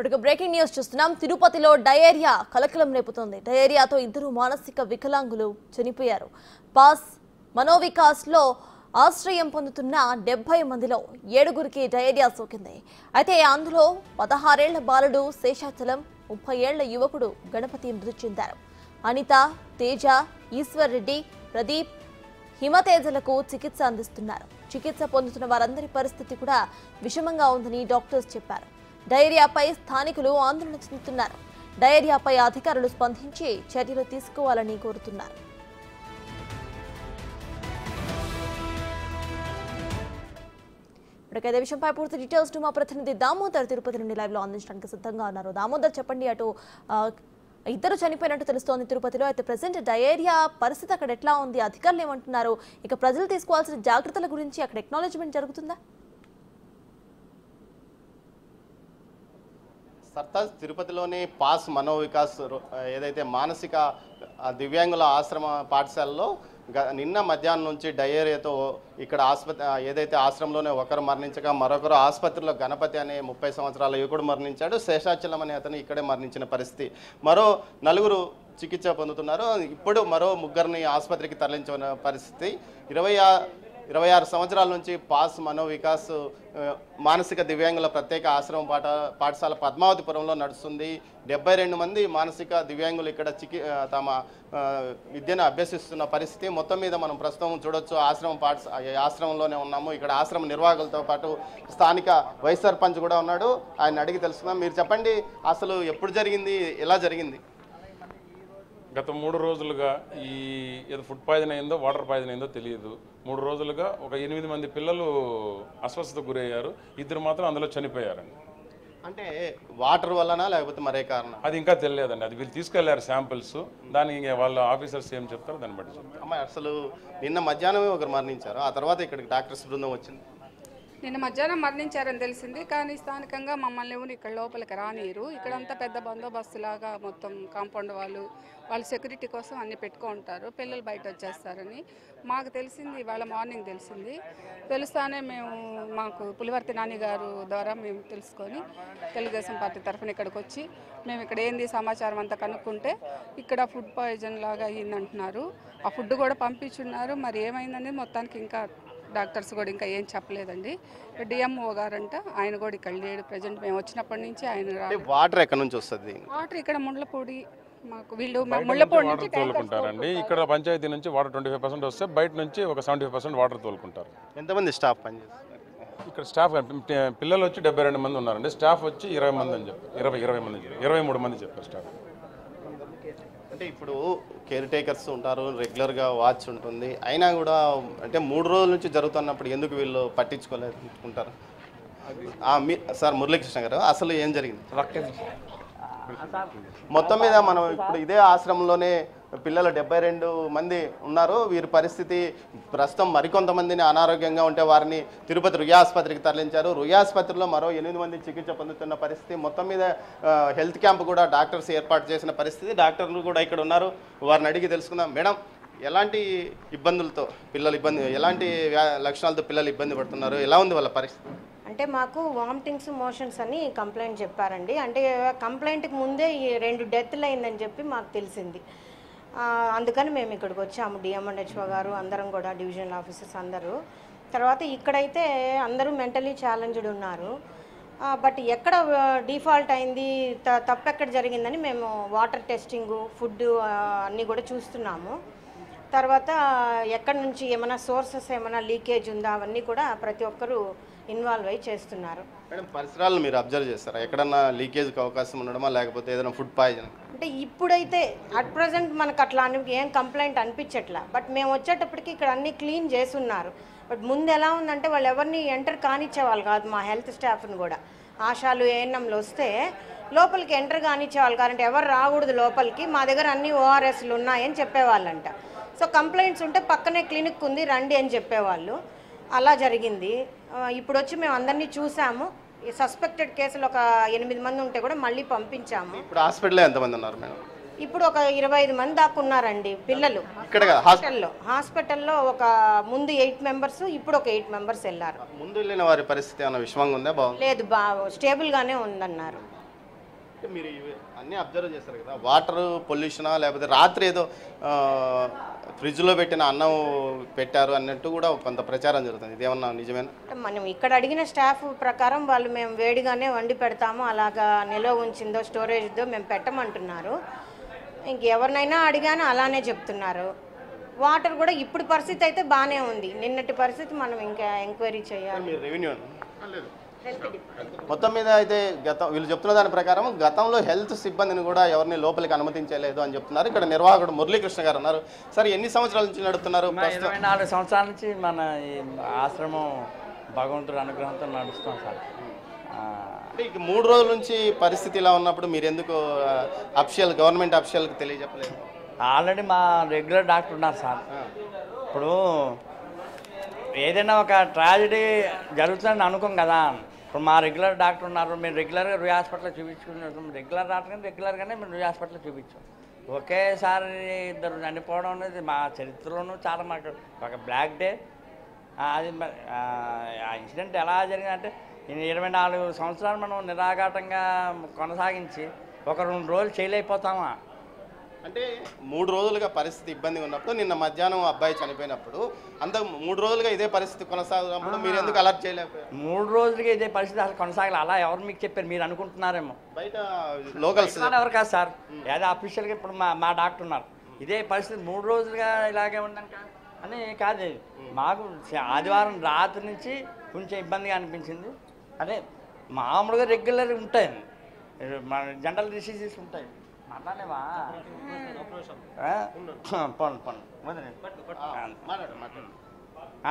ఇప్పుడు breaking news చూస్తున్నాం. తిరుపతిలో డయేరియా కలకలం రేపుతోంది. డయేరియాతో ఇద్దరు మానసిక వికలాంగులు చనిపోయారు. పాస్ మనోవికాస్లో ఆశ్రయం పొందుతున్న 70 మందిలో 7గురికి డయేరియా సోకింది. అయితే అందులో 16 ఏళ్ల బాలుడు శేషాచలం, 30 ఏళ్ల యువకుడు గణపతి మృతి చెందారు. అనిత, తేజ, ఈశ్వర్ రెడ్డి, ప్రదీప్, హిమతేజలకు చికిత్స అందిస్తున్నారు. చికిత్స పొందుతున్న వారందరి పరిస్థితి కూడా విషమంగా ఉందని డాక్టర్స్ చెప్పారు. డయేరియాపై స్థానికులు ఆందోళన చెందుతున్నారు. డయేరియాపై అధికారులు స్పందించి చర్యలు తీసుకోవాలని కోరుతున్నారు. ఇప్పటికైతే విషయంపై పూర్తి డీటెయిల్స్ మా ప్రతినిధి దామోదర్ తిరుపతి నుండి లైవ్ లో అందించడానికి సిద్ధంగా ఉన్నారు. దామోదర్, చెప్పండి. అటు ఇద్దరు చనిపోయినట్టు తెలుస్తోంది తిరుపతిలో. అయితే ప్రెసెంట్ డయేరియా పరిస్థితి అక్కడ ఎట్లా ఉంది? అధికారులు ఏమంటున్నారు? ఇక ప్రజలు తీసుకోవాల్సిన జాగ్రత్తల గురించి అక్కడ ఎక్నాలజ్మెంట్ జరుగుతుందా? సర్తాజ్ తిరుపతిలోని పాస్ మనోవికాస్ ఏదైతే మానసిక దివ్యాంగుల ఆశ్రమ పాఠశాలలో నిన్న మధ్యాహ్నం నుంచి డయేరియాతో ఇక్కడ ఏదైతే ఆశ్రమంలోనే ఒకరు మరణించగా మరొకరు ఆసుపత్రిలో గణపతి అనే 30 సంవత్సరాల యువకుడు మరణించాడు. శేషాచలం అనే అతను ఇక్కడే మరణించిన పరిస్థితి. మరో 4 చికిత్స పొందుతున్నారు. ఇప్పుడు మరో 3 ఆసుపత్రికి తరలించిన పరిస్థితి. 26 సంవత్సరాల నుంచి పాస్ మనోవికాస్ మానసిక దివ్యాంగుల ప్రత్యేక ఆశ్రమం పాఠశాల పద్మావతిపురంలో నడుస్తుంది. 72 మంది మానసిక దివ్యాంగులు ఇక్కడ తమ విద్యను అభ్యసిస్తున్న పరిస్థితి. మొత్తం మీద మనం ప్రస్తుతం చూడొచ్చు, ఆశ్రమంలోనే ఉన్నాము. ఇక్కడ ఆశ్రమ నిర్వాహకులతో పాటు స్థానిక వైస్ సర్పంచ్ కూడా ఉన్నాడు. ఆయన అడిగి తెలుసుకుందాం. మీరు చెప్పండి, అసలు ఎప్పుడు జరిగింది, ఎలా జరిగింది? గత 3 రోజులుగా ఈ ఏదో ఫుడ్ పాయిజన్ అయిందో వాటర్ పాయిజన్ అయిందో తెలియదు. 3 రోజులుగా ఒక 8 మంది పిల్లలు అస్వస్థతకు గురయ్యారు. 2 మాత్రం అందులో చనిపోయారండి. అంటే వాటర్ వల్లనా లేకపోతే మరే కారణం? అది ఇంకా తెలియదండి. అది వీళ్ళు తీసుకెళ్లారు శాంపిల్స్. దానికి వాళ్ళ ఆఫీసర్స్ ఏం చెప్తారో దాన్ని బట్టి చెప్తారు. అమ్మాయి, అసలు నిన్న మధ్యాహ్నమే ఒకరు మరణించారు. ఆ తర్వాత ఇక్కడికి డాక్టర్స్ బృందం వచ్చింది. నిన్న మధ్యాహ్నం మరణించారని తెలిసింది. కానీ స్థానికంగా మమ్మల్ని ఎవరు ఇక్కడ లోపలికి రానియరు. ఇక్కడంతా పెద్ద బందోబస్తులాగా మొత్తం కాంపౌండ్ వాళ్ళు సెక్యూరిటీ కోసం అన్ని పెట్టుకుంటారు. పిల్లలు బయట వచ్చేస్తారని మాకు తెలిసింది. ఇవాళ మార్నింగ్ తెలుస్తానే మాకు పులివర్తి నాని గారు ద్వారా మేము తెలుసుకొని తెలుగుదేశం పార్టీ తరఫున ఇక్కడికి వచ్చి మేము ఇక్కడ ఏంది సమాచారం అంతా కనుక్కుంటే ఇక్కడ ఫుడ్ పాయిజన్ లాగా అయ్యిందంటున్నారు. ఆ ఫుడ్ కూడా పంపించున్నారు. మరి ఏమైందనేది మొత్తానికి ఇంకా డాక్టర్స్ కూడా ఇంకా ఏం చెప్పలేదండి. డిఎంఓ గారంట, ఆయన కూడా ఇక్కడ లేడు ప్రజెంట్. మేము వచ్చినప్పటి నుంచి ఆయన వాటర్ ఎక్కడి నుంచి వస్తుంది? వాటర్ ఇక్కడ ముండ్లపూడి మాకు వీళ్ళు వాటర్ తోలుకుంటారండి. ఇక్కడ పంచాయతీ నుంచి వాటర్ 25% వస్తే బయట నుంచి ఒక 75% వాటర్ తోలుకుంటారు. ఎంతమంది స్టాఫ్ పనిచేస్తారు ఇక్కడ? స్టాఫ్ పిల్లలు వచ్చి 72 మంది ఉన్నారండి. స్టాఫ్ వచ్చి 20 మంది అని చెప్పారు. 23 మంది చెప్పారు స్టాఫ్. అంటే ఇప్పుడు కేర్ టేకర్స్ ఉంటారు, రెగ్యులర్గా వాచ్ ఉంటుంది. అయినా కూడా అంటే 3 రోజుల నుంచి జరుగుతున్నప్పుడు ఎందుకు వీళ్ళు పట్టించుకోలేదుకుంటారు? సార్ మురళీకృష్ణ గారు, అసలు ఏం జరిగింది? మొత్తం మీద మనం ఇప్పుడు ఇదే ఆశ్రమంలోనే పిల్లలు 72 మంది ఉన్నారు. వీరి పరిస్థితి ప్రస్తుతం మరికొంతమందిని అనారోగ్యంగా ఉంటే వారిని తిరుపతి రుయా ఆసుపత్రికి తరలించారు. రుయా ఆసుపత్రిలో మరో 8 మంది చికిత్స పొందుతున్న పరిస్థితి. మొత్తం మీద హెల్త్ క్యాంప్ కూడా డాక్టర్స్ ఏర్పాటు చేసిన పరిస్థితి. డాక్టర్లు కూడా ఇక్కడ ఉన్నారు, వారిని అడిగి తెలుసుకుందాం. మేడం, ఎలాంటి ఇబ్బందులతో ఎలాంటి లక్షణాలతో పిల్లలు ఇబ్బంది పడుతున్నారు? ఎలా ఉంది వాళ్ళ పరిస్థితి? అంటే మాకు వామిటింగ్స్, మోషన్స్ అని కంప్లైంట్ చెప్పారండి. అంటే కంప్లైంట్కి ముందే 2 డెత్లు అయిందని చెప్పి మాకు తెలిసింది. అందుకని మేము ఇక్కడికి వచ్చాము. డిఎంఎన్హెచ్ఓ గారు, అందరం కూడా డివిజనల్ ఆఫీసర్స్ అందరూ. తర్వాత ఇక్కడైతే అందరూ మెంటలీ ఛాలెంజ్డ్ ఉన్నారు. బట్ ఎక్కడ డిఫాల్ట్ అయింది, తప్పు ఎక్కడ జరిగిందని మేము వాటర్ టెస్టింగు, ఫుడ్ అన్నీ కూడా చూస్తున్నాము. తర్వాత ఎక్కడి నుంచి ఏమైనా సోర్సెస్ ఏమైనా లీకేజ్ ఉందా అవన్నీ కూడా ప్రతి ఒక్కరూ ఇన్వాల్వ్ అయ్యి చేస్తున్నారు. మేడం, పరిసరాలను మీరు అబ్జర్వ్ చేస్తారా? ఎక్కడన్నా లీకేజ్కి అవకాశం ఉండడమా లేకపోతే ఏదైనా ఫుడ్ పాయిజన్? అంటే ఇప్పుడైతే అట్ ప్రజెంట్ మనకు అట్లా ఏం కంప్లైంట్ అనిపించట్లా. బట్ మేము వచ్చేటప్పటికి ఇక్కడ అన్నీ క్లీన్ చేస్తున్నారు. బట్ ముందు ఎలా ఉందంటే వాళ్ళు ఎవరిని ఎంటర్ కానిచ్చేవాళ్ళు కాదు. మా హెల్త్ స్టాఫ్ని కూడా ఆశాలు, ఏఎన్ఎంలు వస్తే లోపలికి ఎంటర్ కానిచ్చేవాళ్ళు కాదంటే ఎవరు రాకూడదు లోపలికి. మా దగ్గర అన్ని ఓఆర్ఎస్లు ఉన్నాయని చెప్పేవాళ్ళంట. సో కంప్లైంట్స్ ఉంటే పక్కనే క్లినిక్ ఉంది, రండి అని చెప్పేవాళ్ళు. అలా జరిగింది. ఇప్పుడు వచ్చి మేము అందరినీ చూసాము. సస్పెక్టెడ్ కేసులు ఒక 8 మంది ఉంటే కూడా మళ్ళీ పంపించాము. ఇప్పుడు హాస్పిటల్లో ఎంతమంది ఉన్నారు మేడం? ఇప్పుడు ఒక 25 మంది దాకా ఉన్నారండి పిల్లలు హాస్పిటల్లో. ఒక ముందు 8 మెంబర్స్, ఇప్పుడు ఒక 8 మెంబర్స్ వెళ్ళారు. ముందు వెళ్ళిన వారి పరిస్థితి ఏమైనా విషమంగా ఉందా? లేదు, స్టేబుల్ గానే ఉందన్నారు. మీరు అన్నీ అబ్జర్వ్ చేస్తారు కదా, వాటర్ పొల్యూషనా లేకపోతే రాత్రి ఏదో ఫ్రిడ్జ్లో పెట్టిన అన్నం పెట్టారు అన్నట్టు కూడా కొంత ప్రచారం జరుగుతుంది, ఇదేమన్నా నిజమేనా? మనం ఇక్కడ అడిగిన స్టాఫ్ ప్రకారం వాళ్ళు మేము వేడిగానే వండి పెడతాము, అలాగా నిల్వ ఉంచిందో స్టోరేజ్దో మేము పెట్టమంటున్నారు. ఇంకెవరినైనా అడిగాను అలానే చెప్తున్నారు. వాటర్ కూడా ఇప్పుడు పరిస్థితి అయితే బాగానే ఉంది, నిన్నటి పరిస్థితి మనం ఇంకా ఎంక్వైరీ చేయాలి. మీరు రెవెన్యూ మొత్తం మీద అయితే వీళ్ళు చెప్తున్న దాని ప్రకారం గతంలో హెల్త్ సిబ్బందిని కూడా ఎవరిని లోపలికి అనుమతించలేదు అని చెప్తున్నారు. ఇక్కడ నిర్వాహకుడు మురళీకృష్ణ గారు ఉన్నారు. సార్, ఎన్ని సంవత్సరాల నుంచి నడుపుతున్నారు? 24 సంవత్సరాల నుంచి మన ఈ ఆశ్రమం భగవంతుడు అనుగ్రహంతో నడుస్తాం సార్. ఇక 3 రోజుల నుంచి పరిస్థితి ఇలా ఉన్నప్పుడు మీరు ఎందుకు గవర్నమెంట్ అఫీషియల్కి తెలియజెప్పలేదు? ఆల్రెడీ మా రెగ్యులర్ డాక్టర్ ఉన్నారు సార్. ఇప్పుడు ఏదైనా ఒక ట్రాజడీ జరుగుతుందని అనుకోం కదా. ఇప్పుడు మా రెగ్యులర్ డాక్టర్ ఉన్నారు, మీరు రెగ్యులర్గా రూయ్ హాస్పిటల్లో చూపించుకున్నాం. రెగ్యులర్ డాక్టర్ కానీ రెగ్యులర్గానే మేము రూయ్ హాస్పిటల్లో చూపించాం. ఒకేసారి 2 చనిపోవడం అనేది మా చరిత్రలోనూ చాలా మాకు ఒక బ్లాక్ డే. అది ఆ ఇన్సిడెంట్ ఎలా జరిగిందంటే 24 సంవత్సరాలు మనం నిరాఘాటంగా కొనసాగించి ఒక 2 రోజులు చేయలేకపోతామా? అంటే 3 రోజులుగా పరిస్థితి ఇబ్బందిగా ఉన్నప్పుడు నిన్న మధ్యాహ్నం అబ్బాయి చనిపోయినప్పుడు అంత 3 రోజులుగా ఇదే పరిస్థితి కొనసాగుతున్నప్పుడు మీరు ఎందుకు అలర్ట్ చేయలేకపోయారు? 3 రోజులుగా ఇదే పరిస్థితి అసలు కొనసాగాలి. అలా ఎవరు మీకు చెప్పారు? మీరు అనుకుంటున్నారేమో. బయట లోకల్స్ ఎవరు కాదు సార్, ఏదో అఫీషియల్గా ఇప్పుడు మా డాక్టర్ ఉన్నారు. ఇదే పరిస్థితి 3 రోజులుగా ఇలాగే ఉందంట అని కాదు. మాకు ఆదివారం రాత్రి నుంచి కొంచెం ఇబ్బందిగా అనిపించింది. అదే మామూలుగా రెగ్యులర్ ఉంటాయి, మన జనరల్ డిసీజెస్ ఉంటాయి. మాట్లాడేవా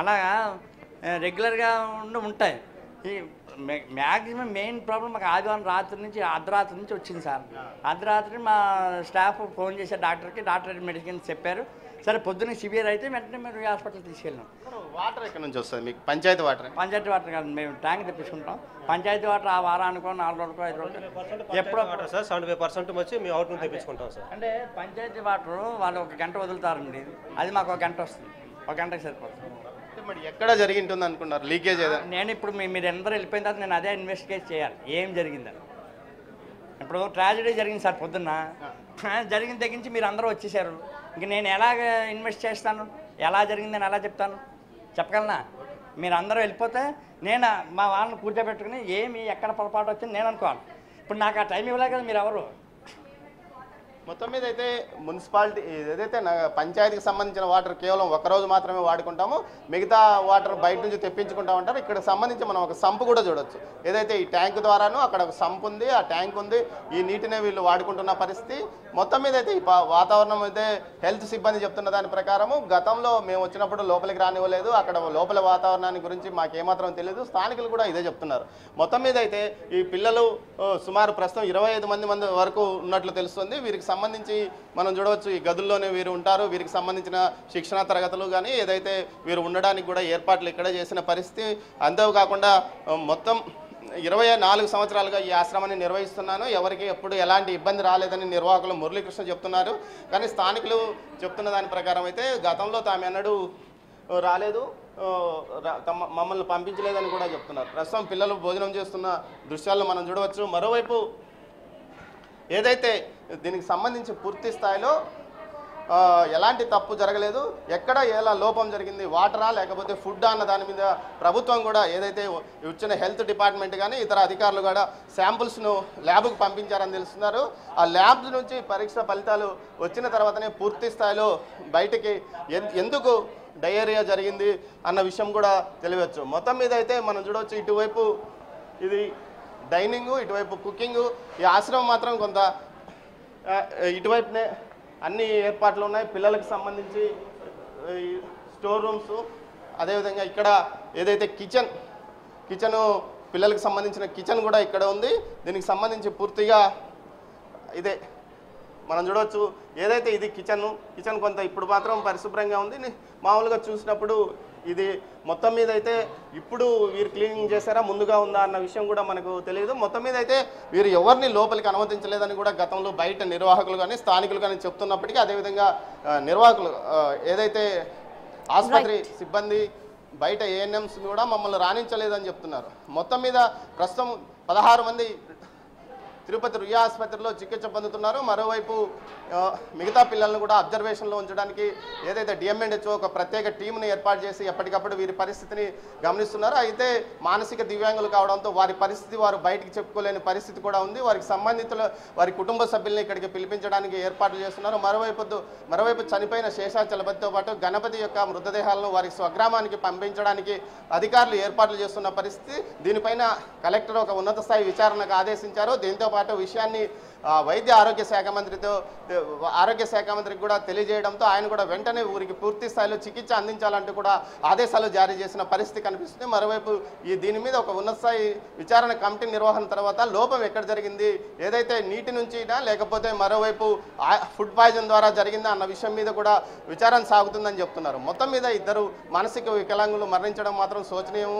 అలాగా రెగ్యులర్గా ఉంటాయి. ఈ మ్యాక్సిమం మెయిన్ ప్రాబ్లం మాకు ఆదివారం రాత్రి నుంచి అర్ధరాత్రి నుంచి వచ్చింది సార్. అర్ధరాత్రి మా స్టాఫ్ ఫోన్ చేసే డాక్టర్కి, డాక్టర్ మెడిసిన్స్ చెప్పారు. సరే పొద్దున్న సివియర్ అయితే వెంటనే మేము హాస్పిటల్ తీసుకెళ్ళాం. వాటర్ ఎక్కడి నుంచి వస్తుంది మీకు? పంచాయతీ వాటర్? పంచాయతీ వాటర్ కాదు, మేము ట్యాంక్ తెప్పించుకుంటాం. పంచాయతీ వాటర్ ఆ వారానికో 4 రోజులకో 5 రోజులకో ఎప్పుడో సార్ 75% వచ్చి మేము అవుట్ నుంచి తెప్పించుకుంటాం సార్. అంటే పంచాయతీ వాటర్ వాళ్ళు 1 గంట వదులుతారండి, అది మాకు 1 గంట వస్తుంది. 1 గంటకి సరిపోతుంది. మరి ఎక్కడ జరిగి ఉంటుంది అనుకున్నారు లీకేజ్? నేను ఇప్పుడు మీరు అందరూ వెళ్ళిపోయిన తర్వాత నేను అదే ఇన్వెస్టిగేట్ చేయాలి ఏం జరిగిందని. ఇప్పుడు ట్రాజడీ జరిగింది సార్ పొద్దున్న, జరిగిన తగ్గించి మీరు అందరూ వచ్చేసారు. ఇంక నేను ఎలాగ ఇన్వెస్ట్ చేస్తాను? ఎలా జరిగిందని ఎలా చెప్తాను? చెప్పగలనా? మీరు అందరూ వెళ్ళిపోతే నేను మా వాళ్ళని కూర్చోబెట్టుకుని ఏమి ఎక్కడ పొరపాటు వచ్చింది నేను అనుకోవాలి. ఇప్పుడు నాకు ఆ టైం ఇవ్వలే కదా మీరు ఎవరు. మొత్తం మీద అయితే మున్సిపాలిటీ ఏదైతే పంచాయతీకి సంబంధించిన వాటర్ కేవలం 1 రోజు మాత్రమే వాడుకుంటాము, మిగతా వాటర్ బయట నుంచి తెప్పించుకుంటా ఉంటారు. ఇక్కడ సంబంధించి మనం ఒక సంపు కూడా చూడొచ్చు. ఏదైతే ఈ ట్యాంక్ ద్వారాను అక్కడ ఒక సంపు ఉంది, ఆ ట్యాంక్ ఉంది, ఈ నీటినే వీళ్ళు వాడుకుంటున్న పరిస్థితి. మొత్తం మీద అయితే ఈ వాతావరణం అయితే హెల్త్ సిబ్బంది చెప్తున్న దాని ప్రకారము గతంలో మేము వచ్చినప్పుడు లోపలికి రానివ్వలేదు, అక్కడ లోపల వాతావరణాన్ని గురించి మాకేమాత్రం తెలియదు. స్థానికులు కూడా ఇదే చెప్తున్నారు. మొత్తం మీద అయితే ఈ పిల్లలు సుమారు ప్రస్తుతం 25 మంది వరకు ఉన్నట్లు తెలుస్తుంది. వీరికి సంబంధించి మనం చూడవచ్చు ఈ గదుల్లోనే వీరు ఉంటారు. వీరికి సంబంధించిన శిక్షణా తరగతులు కానీ ఏదైతే వీరు ఉండడానికి కూడా ఏర్పాట్లు ఇక్కడే చేసిన పరిస్థితి. అంతేకాకుండా మొత్తం 24 సంవత్సరాలుగా ఈ ఆశ్రమాన్ని నిర్వహిస్తున్నాను, ఎవరికి ఎప్పుడు ఎలాంటి ఇబ్బంది రాలేదని నిర్వాహకులు మురళీకృష్ణ చెప్తున్నారు. కానీ స్థానికులు చెప్తున్న దాని ప్రకారం అయితే గతంలో తాము ఎన్నడూ రాలేదు, మమ్మల్ని పంపించలేదని కూడా చెప్తున్నారు. ప్రస్తుతం పిల్లలు భోజనం చేస్తున్న దృశ్యాలను మనం చూడవచ్చు. మరోవైపు ఏదైతే దీనికి సంబంధించి పూర్తి స్థాయిలో ఎలాంటి తప్పు జరగలేదు, ఎక్కడ ఎలా లోపం జరిగింది, వాటరా లేకపోతే ఫుడ్ అన్న దాని మీద ప్రభుత్వం కూడా ఏదైతే ఇచ్చిన హెల్త్ డిపార్ట్మెంట్ కానీ ఇతర అధికారులు కూడా శాంపుల్స్ను ల్యాబ్కు పంపించారని తెలుస్తున్నారు. ఆ ల్యాబ్ నుంచి పరీక్ష ఫలితాలు వచ్చిన తర్వాతనే పూర్తి స్థాయిలో బయటికి ఎందుకు డయేరియా జరిగింది అన్న విషయం కూడా తెలియవచ్చు. మొత్తం మీద అయితే మనం చూడవచ్చు, ఇటువైపు ఇది డైనింగు, ఇటువైపు కుకింగు. ఈ ఆశ్రమం మాత్రం కొంత ఇటువైపునే అన్ని ఏర్పాట్లు ఉన్నాయి. పిల్లలకు సంబంధించి స్టోర్ రూమ్స్, అదేవిధంగా ఇక్కడ ఏదైతే కిచెను పిల్లలకు సంబంధించిన కిచెన్ కూడా ఇక్కడ ఉంది. దీనికి సంబంధించి పూర్తిగా ఇదే మనం చూడవచ్చు. ఏదైతే ఇది కిచెన్ కొంత ఇప్పుడు మాత్రం పరిశుభ్రంగా ఉంది. మామూలుగా చూసినప్పుడు ఇది మొత్తం మీద అయితే ఇప్పుడు వీరు క్లీనింగ్ చేశారా ముందుగా ఉందా అన్న విషయం కూడా మనకు తెలియదు. మొత్తం మీద అయితే వీరు ఎవరిని లోపలికి అనుమతించలేదని కూడా గతంలో బయట నిర్వాహకులు కానీ స్థానికులు కానీ చెప్తున్నప్పటికీ, అదేవిధంగా నిర్వాహకులు ఏదైతే ఆసుపత్రి సిబ్బంది బయట ఏఎన్ఎంస్ కూడా మమ్మల్ని రాణించలేదని చెప్తున్నారు. మొత్తం మీద ప్రస్తుతం 16 మంది తిరుపతి రుయా ఆసుపత్రిలో చికిత్స పొందుతున్నారు. మరోవైపు మిగతా పిల్లలను కూడా అబ్జర్వేషన్లో ఉంచడానికి ఏదైతే డిఎంఎన్హెచ్ఓ ఒక ప్రత్యేక టీంని ఏర్పాటు చేసి ఎప్పటికప్పుడు వీరి పరిస్థితిని గమనిస్తున్నారు. అయితే మానసిక దివ్యాంగులు కావడంతో వారి పరిస్థితి వారు బయటికి చెప్పుకోలేని పరిస్థితి కూడా ఉంది. వారికి సంబంధితుల వారి కుటుంబ సభ్యుల్ని ఇక్కడికి పిలిపించడానికి ఏర్పాట్లు చేస్తున్నారు. మరోవైపు చనిపోయిన శేషాచలపతితో పాటు గణపతి యొక్క మృతదేహాలను వారి స్వగ్రామానికి పంపించడానికి అధికారులు ఏర్పాట్లు చేస్తున్న పరిస్థితి. దీనిపైన కలెక్టర్ ఒక ఉన్నత స్థాయి విచారణకు ఆదేశించారు. దీంతో పాటు విషయాన్ని వైద్య ఆరోగ్య శాఖ మంత్రికి కూడా తెలియజేయడంతో ఆయన కూడా వెంటనే ఊరికి పూర్తి స్థాయిలో చికిత్స అందించాలంటూ కూడా ఆదేశాలు జారీ చేసిన పరిస్థితి కనిపిస్తుంది. మరోవైపు దీని మీద ఒక ఉన్నత స్థాయి విచారణ కమిటీ నిర్వహణ తర్వాత లోపం ఎక్కడ జరిగింది, ఏదైతే నీటి నుంచినా లేకపోతే మరోవైపు ఫుడ్ పాయిజన్ ద్వారా జరిగిందా అన్న విషయం మీద కూడా విచారణ సాగుతుందని చెప్తున్నారు. మొత్తం మీద ఇద్దరు మానసిక వికలాంగులు మరణించడం మాత్రం శోచనీయం,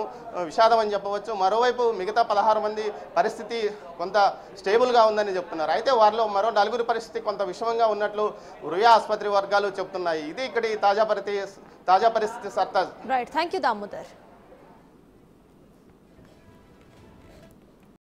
విషాదం అని చెప్పవచ్చు. మరోవైపు మిగతా 16 మంది పరిస్థితి కొంత స్టేబుల్గా ఉందని చెప్తున్నారు. అయితే వారిలో మరో 4 పరిస్థితి కొంత విషమంగా ఉన్నట్లు రుయా ఆసుపత్రి వర్గాలు చెప్తున్నాయి. ఇది ఇక్కడి తాజా పరిస్థితి Sartaj. Right, thank you Damodar.